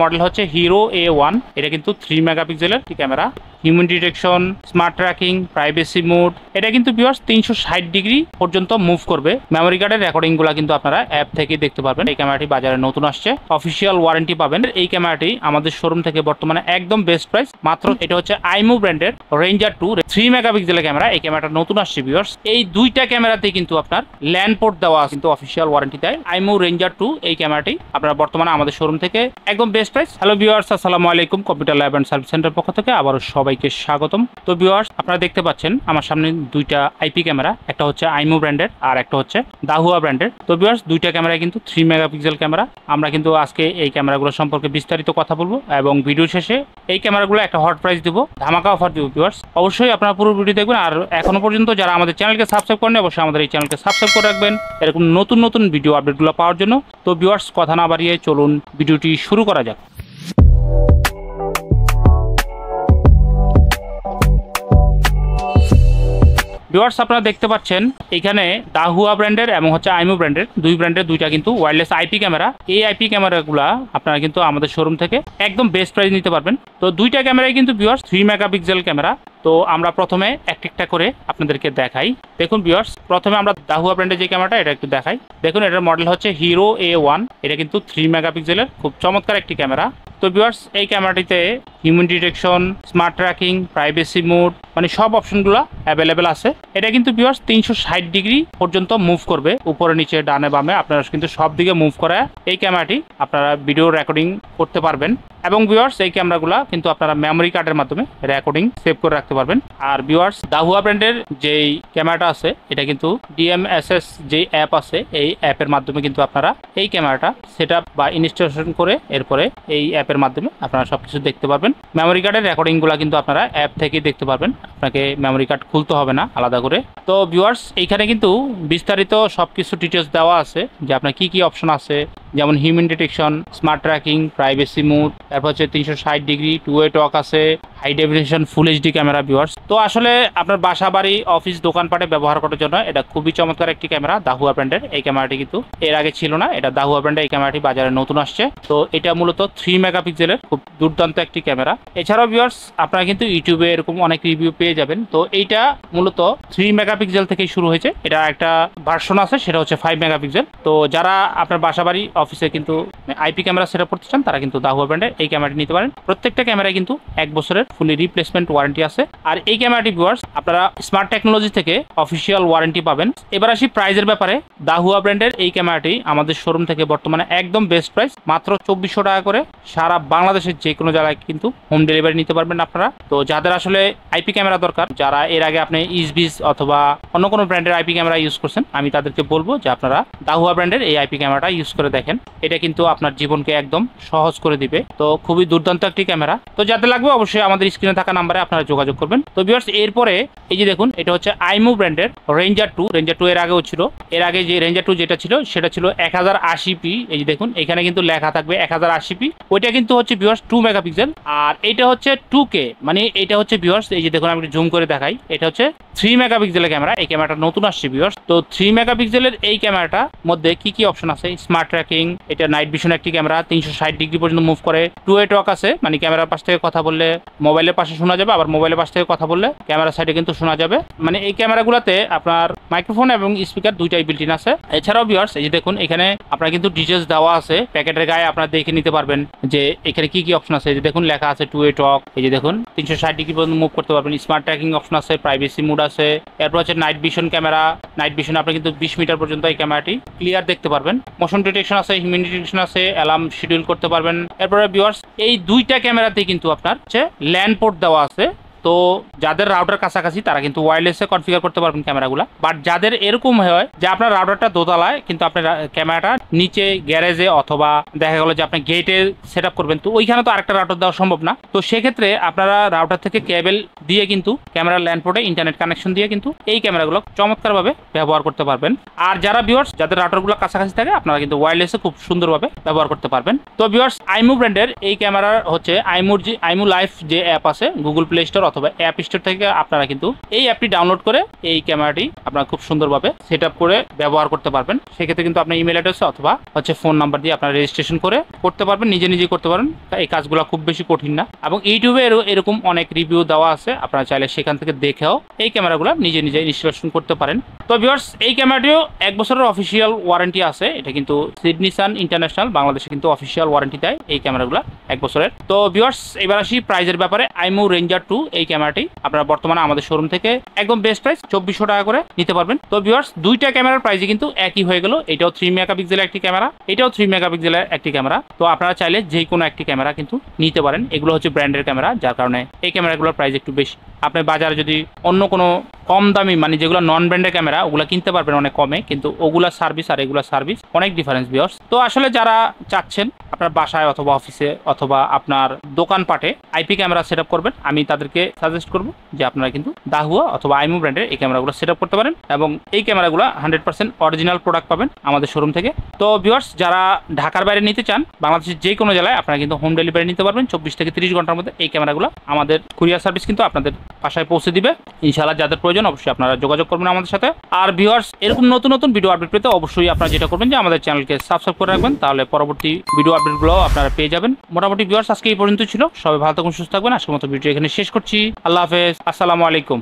Model হচ্ছে hero A1। এটা কিন্তু 3 মেগাপিক্সেলের camera, human detection, smart tracking, privacy mode. এটা কিন্তু ভিউয়ার্স 360 ডিগ্রি পর্যন্ত মুভ করবে। মেমোরি কার্ডের রেকর্ডিং গুলা কিন্তু আপনারা অ্যাপ থেকে দেখতে পারবেন। এই ক্যামেরাটি বাজারে নতুন আসছে, অফিসিয়াল ওয়ারেন্টি পাবেন। এই ক্যামেরাটি আমাদের শোরুম থেকে বর্তমানে একদম বেস্ট প্রাইস, মাত্র এটা হচ্ছে আইমু ব্র্যান্ডের রেঞ্জার 2 3 মেগাপিক্সেলের ক্যামেরা। এই ক্যামেরাটা নতুন আসছে ভিউয়ার্স। এই দুইটা ক্যামেরাতে কিন্তু আপনার ল্যান্ড পোর্ট দেওয়া আছে, কিন্তু অফিসিয়াল ওয়ারেন্টি দেয়। আইমু রেঞ্জার 2 এই ক্যামেরাটি আপনারা বর্তমানে আমাদের শোরুম থেকে একদম বেস্ট প্রাইস। হ্যালো ভিউয়ার্স, আসসালামু আলাইকুম। Computer lab and service centre পক্ষ থেকে আবারও সবাইকে স্বাগতম। তো ভিউয়ার্স, আপনারা দেখতে পাচ্ছেন আমার সামনে দুইটা আইপি ক্যামেরা, একটা হচ্ছে আইমু ব্র্যান্ডের আর একটা হচ্ছে দাহুয়া ব্র্যান্ডের। তো ভিউয়ার্স, দুইটা ক্যামেরা কিন্তু 3 মেগাপিক্সেল ক্যামেরা। আমরা কিন্তু আজকে এই ক্যামেরাগুলো সম্পর্কে বিস্তারিত কথা বলবো এবং ভিডিও শেষে এই ক্যামেরাগুলো একটা হট প্রাইস দিব, ধামাকা অফার দিব ভিউয়ার্স। অবশ্যই আপনারা পুরো ভিডিও দেখবেন। আর এখনো পর্যন্ত যারা আমাদের চ্যানেলকে সাবস্ক্রাইব করেন, অবশ্যই আমাদের এই চ্যানেলকে সাবস্ক্রাইব করে রাখবেন এরকম নতুন নতুন ভিডিও আপডেটগুলো পাওয়ার জন্য। তো ভিউয়ার্স, কথা না বাড়িয়ে চলুন ভিডিওটি শুরু করা যাক। ভিউয়ার্স, আপনারা দেখতে পাচ্ছেন এখানে দাহুয়া ব্র্যান্ডের এবং হচ্ছে আইমু ব্র্যান্ডের দুইটা কিন্তু ওয়্যারলেস আইপি ক্যামেরা। এই আইপি ক্যামেরাগুলো আপনারা কিন্তু আমাদের শোরুম থেকে একদম বেস্ট প্রাইস নিতে পারবেন। তো দুইটা ক্যামেরাই কিন্তু ভিউয়ার্স 3 মেগাপিক্সেল ক্যামেরা। তো আমরা প্রথমে একটা করে আপনাদেরকে দেখাই। দেখুন ভিউয়ার্স, প্রথমে আমরা দাহুয়া ব্র্যান্ডের যে ক্যামেরাটা এটা একটু দেখাই। দেখুন, এটার মডেল হচ্ছে হিরো A1। এটা কিন্তু 3 মেগাপিক্সেলের খুব চমৎকার একটি ক্যামেরা। তো ভিউয়ার্স, এই ক্যামেরাটিতে human detection, smart tracking, privacy mode মানে সব অপশনগুলো অ্যাভেলেবেল আছে। এটা কিন্তু ভিউয়ার্স 360 ডিগ্রি পর্যন্ত মুভ করবে, উপরে নিচে ডানে বামে আপনারা কিন্তু সব দিকে মুভ করে এই ক্যামেরাটি আপনারা ভিডিও রেকর্ডিং করতে পারবেন। এবং ভিউয়ার্স, এই ক্যামেরাগুলো কিন্তু আপনারা মেমোরি কার্ডের মাধ্যমে রেকর্ডিং সেভ করে রাখতে পারবেন। আর ভিউয়ার্স, দাহুয়া ব্র্যান্ডের যেই ক্যামেরাটা আছে এটা কিন্তু DMSS যে অ্যাপ আছে, এই অ্যাপের মাধ্যমে কিন্তু আপনারা এই ক্যামেরাটা সেটআপ বা ইনস্টলেশন করে এরপরে এই অ্যাপের মাধ্যমে আপনারা সবকিছু দেখতে পারবেন। মেমোরি কার্ডের রেকর্ডিংগুলো কিন্তু আপনারা অ্যাপ থেকে দেখতে পারবেন, আপনাকে মেমোরি কার্ড খুলতে হবে না আলাদা করে। তো ভিউয়ার্স, এইখানে কিন্তু বিস্তারিত সবকিছু ডিটেলস দেওয়া আছে যে আপনার কি কি অপশন আছে, যেমন human detection, smart tracking, privacy mode, তারপর হচ্ছে 360 ডিগ্রি টু ওয়ে টক আছে, হাই ডেফিনিশন ফুল HD ক্যামেরা ভিউয়ার্স। তো আসলে আপনার বাসা বাড়ি অফিস দোকানপাটে ব্যবহার করার জন্য এটা খুবই চমৎকার একটি ক্যামেরা দাহুয়া ব্র্যান্ডের। এই ক্যামেরাটি কিন্তু এর আগে ছিল না, এটা দাহুয়া ব্র্যান্ডের এই ক্যামেরাটি বাজারে নতুন আসছে। তো এটা মূলত 3 মেগাপিক্সেলের খুব দুর্দান্ত একটি ক্যামেরা। এছাড়াও ভিউয়ার্স, আপনারা কিন্তু ইউটিউবে এরকম অনেক রিভিউ পেয়ে যাবেন। তো এইটা মূলত 3 মেগাপিক্সেল থেকেই শুরু হয়েছে, এটা একটা ভার্সন আছে সেটা হচ্ছে 5 মেগাপিক্সেল। তো যারা আপনার বাসা বাড়ি অফিসে কিন্তু আইপি ক্যামেরা সেটআপ করতে চান তারা কিন্তু দাহুয়া ব্র্যান্ডের এই ক্যামেরাটি নিতে পারেন। প্রত্যেকটা ক্যামেরায় কিন্তু 1 বছরের ফুলি রিপ্লেসমেন্ট ওয়ারেন্টি আছে। আর এই ক্যামেরাটি ভিউয়ার্স আপনারা স্মার্ট টেকনোলজি থেকে অফিসিয়াল ওয়ারেন্টি পাবেন। এবার আসি প্রাইজের ব্যাপারে। দাহুয়া ব্র্যান্ডের এই ক্যামেরাটি আমাদের শোরুম থেকে বর্তমানে একদম বেস্ট প্রাইস, মাত্র 2400 টাকা করে। সারা বাংলাদেশের যে কোনো জায়গায় কিন্তু হোম ডেলিভারি নিতে পারবেন আপনারা। তো যাদের আসলে আইপি ক্যামেরা দরকার, যারা এর আগে আপনি ইসবিস অথবা অন্য কোনো ব্র্যান্ডের আইপি ক্যামেরা ইউজ করছেন, আমি তাদেরকে বলবো যে আপনারা দাহুয়া ব্র্যান্ডের এই আইপি ক্যামেরাটা ইউজ করে দেখেন। এটা কিন্তু আপনার জীবনকে একদম সহজ করে দিবে। তো খুবই দুর্দান্ত একটি ক্যামেরা। তো যাদের লাগবে অবশ্যই আমাদের স্ক্রিনে থাকা নাম্বারে আপনারা যোগাযোগ করবেন। তো ভিউয়ার্স, এরপরে এই যে দেখুন, এটা হচ্ছে আইমু ব্র্যান্ডের রেঞ্জার 2 এর আগেও ছিল। এর আগে যে রেঞ্জার 2 যেটা ছিল সেটা ছিল 1080p। এই যে দেখুন, এখানে কিন্তু লেখা থাকবে 1080p। ওইটা কিন্তু হচ্ছে ভিউয়ার্স 2 মেগাপিক্সেল। আর এটা হচ্ছে 2K, মানে এটা হচ্ছে ভিউয়ার্স এই যে দেখুন, আমি জুম করে দেখাই, এটা হচ্ছে 3 মেগাপিক্সেলের ক্যামেরা। এই ক্যামেরাটা নতুন আসছে ভিউয়ার্স। তো 3 মেগাপিক্সেলের এই ক্যামেরাটার মধ্যে কি কি অপশন আছে, স্মার্ট ট্র্যাকিং, এটা নাইট ভিশন একটি ক্যামেরা, 360 ডিগ্রি পর্যন্ত মুভ করে, টু ওয়ে টক আছে, মানে ক্যামেরার পাশ থেকে কথা বললে মোবাইলের পাশে শোনা যাবে, আবার মোবাইলের পাশ থেকে কথা বললে ক্যামেরার সাইডে কিন্তু শোনা যাবে। মানে এই ক্যামেরাগুলোতে আপনার মাইক্রোফোন এবং স্পিকার দুইটাই বিল্ট ইন আছে। এছাড়াও ভিউয়ার্স, এই যে দেখুন, এখানে আপনার কিন্তু ডিটেলস দেওয়া আছে, প্যাকেটের গায়ে আপনারা দেখে নিতে পারবেন যে এখানে কি কি অপশন আছে। এই যে দেখুন, লেখা আছে টু ওয়ে টক, এই যে দেখুন 360 ডিগ্রি পর্যন্ত মুভ করতে পারবেন, স্মার্ট ট্র্যাকিং অপশন আছে, প্রাইভেসি মোড আছে। এরপর হচ্ছে night vision camera, night vision আপনি কিন্তু 20 মিটার পর্যন্ত এই ক্যামেরাটি ক্লিয়ার দেখতে পারবেন। মোশন ডিটেকশন আছে, হিউম্যান ডিটেকশন আছে, অ্যালার্ম শিডিউল করতে পারবেন। এরপরে ভিউয়ার্স, এই দুইটা ক্যামেরাতে কিন্তু আপনার হচ্ছে ল্যান্ড পোর্ট দেওয়া আছে। তো যাদের রাউটার কাছাকাছি তারা কিন্তু ওয়্যারলেসে কনফিগার করতে পারবেন ক্যামেরাগুলো। বাট যাদের এরকম হয় যে আপনার রাউটারটা দোতলায় কিন্তু আপনার ক্যামেরাটা নিচে গ্যারেজে অথবা দেখা গেল যে আপনি গেটে সেট আপ করবেন, তো ওইখানে তো আরেকটা রাউটার দেওয়া সম্ভব না। তো সেক্ষেত্রে আপনারা রাউটার থেকে কেবল দিয়ে কিন্তু ক্যামেরার ল্যান্ড পোর্টে ইন্টারনেট কানেকশন দিয়ে কিন্তু এই ক্যামেরাগুলো চমৎকারভাবে ব্যবহার করতে পারবেন। আর যারা ভিউয়ার্স যাদের রাউটারগুলো কাছাকাছি থাকে আপনারা কিন্তু ওয়্যারলেসে খুব সুন্দরভাবে ব্যবহার করতে পারবেন। তো ভিউয়ার্স, আইমু ব্র্যান্ডের এই ক্যামেরার হচ্ছে আইমু লাইফ যে অ্যাপ আছে গুগল প্লে স্টোর অথবা অ্যাপ স্টোর থেকে আপনারা কিন্তু এই অ্যাপটি ডাউনলোড করে এই ক্যামেরাটি আপনারা খুব সুন্দরভাবে সেট আপ করে ব্যবহার করতে পারবেন। সেক্ষেত্রে কিন্তু আপনার ইমেল অ্যাড্রেস অথবা ফোন নাম্বার দিয়ে আপনারা রেজিস্ট্রেশন করে করতে পারবেন, নিজে করতে পারেন। এই কাজগুলো খুব বেশি কঠিন না, এবং ইউটিউবে এরকম অনেক রিভিউ দেওয়া আছে, আপনারা চাইলে সেখান থেকে দেখেও এই ক্যামেরাগুলো নিজে ইনস্টলেশন করতে পারেন। তো ভিউয়ার্স, এই ক্যামেরাটিও 1 বছরের অফিসিয়াল ওয়ারেন্টি আছে। এটা কিন্তু সিডনি সান ইন্টারন্যাশনাল বাংলাদেশে কিন্তু অফিসিয়াল ওয়ারেন্টি দেয় এই ক্যামেরাগুলো 1 বছরের। তো ভিউয়ার্স, এবার আসি প্রাইজের ব্যাপারে। আইমু রেঞ্জার 2 এই ক্যামেরাটি আপনারা বর্তমানে আমাদের শোরুম থেকে একদম বেস্ট প্রাইস 2400 টাকা করে নিতে পারবেন। তো ভিউয়ার্স, দুইটা ক্যামেরার প্রাইসই কিন্তু একই হয়ে গেল। এটাও 3 মেগাপিক্সেলের একটি ক্যামেরা, এটাও 3 মেগাপিক্সেলের একটি ক্যামেরা। তো আপনারা চাইলে যে কোনো একটি ক্যামেরা কিন্তু নিতে পারেন। এগুলো হচ্ছে ব্র্যান্ডের ক্যামেরা, যার কারণে এই ক্যামেরাগুলোর প্রাইস একটু বেশি। আপনি বাজারে যদি অন্য কোনো কম দামি মানে যেগুলো নন ব্র্যান্ডের ক্যামেরা ওগুলো কিনতে পারবেন অনেক কমে, কিন্তু ওগুলা সার্ভিস আর এগুলা সার্ভিস অনেক ডিফারেন্স ভিউয়ার্স। তো আসলে যারা চাচ্ছেন আপনার বাসায় অথবা অফিসে অথবা আপনার দোকানপাটে আইপি ক্যামেরা সেট আপ করবেন, আমি তাদেরকে সাজেস্ট করব যে আপনারা কিন্তু দাহুয়া অথবা আইমু ব্র্যান্ডের এই ক্যামেরাগুলো সেট আপ করতে পারেন, এবং এই ক্যামেরাগুলো 100% অরিজিনাল প্রোডাক্ট পাবেন আমাদের শোরুম থেকে। তো ভিউয়ার্স, যারা ঢাকার বাইরে নিতে চান, বাংলাদেশের যে কোনো জেলায় আপনারা কিন্তু হোম ডেলিভারি নিতে পারবেন 24 থেকে 30 ঘন্টার মধ্যে। এই ক্যামেরাগুলো আমাদের কুরিয়ার সার্ভিস কিন্তু আপনাদের বাসায় পৌঁছে দিবে ইনশাআল্লাহ। যাদের প্রয়োজন অবশ্যই আপনারা যোগাযোগ করবেন আমাদের সাথে। আর ভিউয়ার্স, এরকম নতুন ভিডিও আপডেট পেতে অবশ্যই আপনারা যেটা করবেন যে আমাদের চ্যানেলকে সাবস্ক্রাইব করে রাখবেন, তাহলে পরবর্তী ভিডিও আপডেটগুলো আপনারা পেয়ে যাবেন। মোটামুটি ভিউয়ার্স, আজকে এই পর্যন্ত ছিল। সবাই ভালো থাকুন, সুস্থ থাকবেন। আজকের মতো ভিডিও এখানে শেষ করছি। আল্লাহ হাফেজ, আসসালামু আলাইকুম।